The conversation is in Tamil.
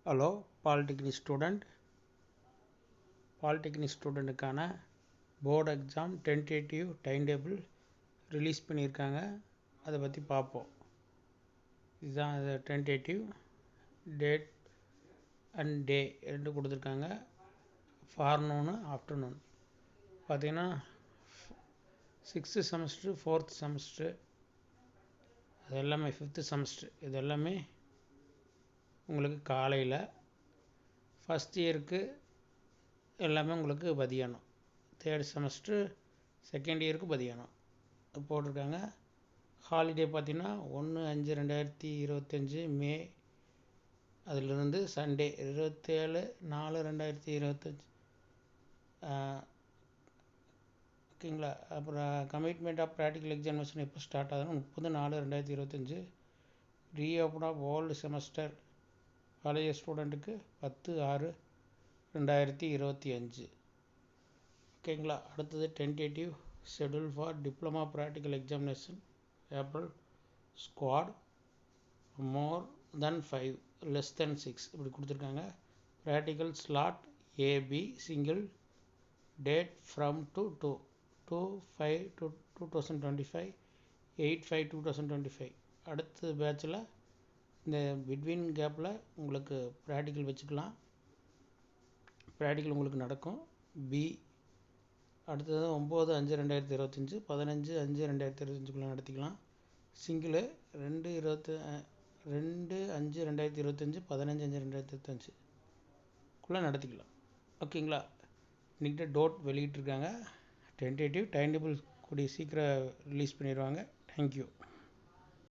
ஹலோ பாலிடெக்னிக் ஸ்டூடெண்ட்டுக்கான board exam tentative time table release பண்ணியிருக்காங்க. அதை பற்றி பார்ப்போம். இதுதான் அது டென்டேட்டிவ் டேட் அண்ட் டே ரெண்டு கொடுத்துருக்காங்க. ஃபார்னூனு ஆஃப்டர்நூன் பார்த்திங்கன்னா 6th செமஸ்டரு 4th செமஸ்டரு அது எல்லாமே 5th செமஸ்டர் இது எல்லாமே உங்களுக்கு காலையில். ஃபஸ்ட் இயருக்கு எல்லாமே உங்களுக்கு மதியானம். தேர்ட் செமஸ்டர் செகண்ட் இயருக்கு மதியானம் போட்டிருக்காங்க. ஹாலிடே பார்த்திங்கன்னா 1/5/2025 மே அதிலிருந்து சண்டே 27/4/2025 ஓகேங்களா. அப்புறம் கமிட்மெண்ட் ஆஃப் ப்ராக்டிக்கல் எக்ஸாமினேஷன் எப்போ ஸ்டார்ட் ஆகுதுன்னா 30/4/2025. ரீஓப்பன் ஆஃப் ஓல்டு செமஸ்டர் பழைய ஸ்டூடெண்ட்டுக்கு 10/6/2025 ஓகேங்களா. அடுத்தது tentative schedule for diploma practical examination April squad more than 5 less than 6 இப்படி கொடுத்துருக்காங்க. Practical slot A B single date from to 2/5/2025 8/5/2025. அடுத்த பேட்சில் இந்த பிட்வீன் கேப்பில் உங்களுக்கு ப்ராக்டிக்கல் வச்சுக்கலாம். ப்ராக்டிக்கல் உங்களுக்கு நடக்கும். பி அடுத்தது 9/5/2025 15/5/2025 நடத்திக்கலாம். சிங்கிளு 2/5/2025 15/5/2025 நடத்திக்கலாம். ஓகேங்களா. இன்றைக்கிட்ட டோட் வெளியிட்டிருக்காங்க. டென்டேட்டிவ் டைம் டேபிள் கூடிய சீக்கிரம் ரிலீஸ் பண்ணிடுவாங்க. தேங்க்யூ.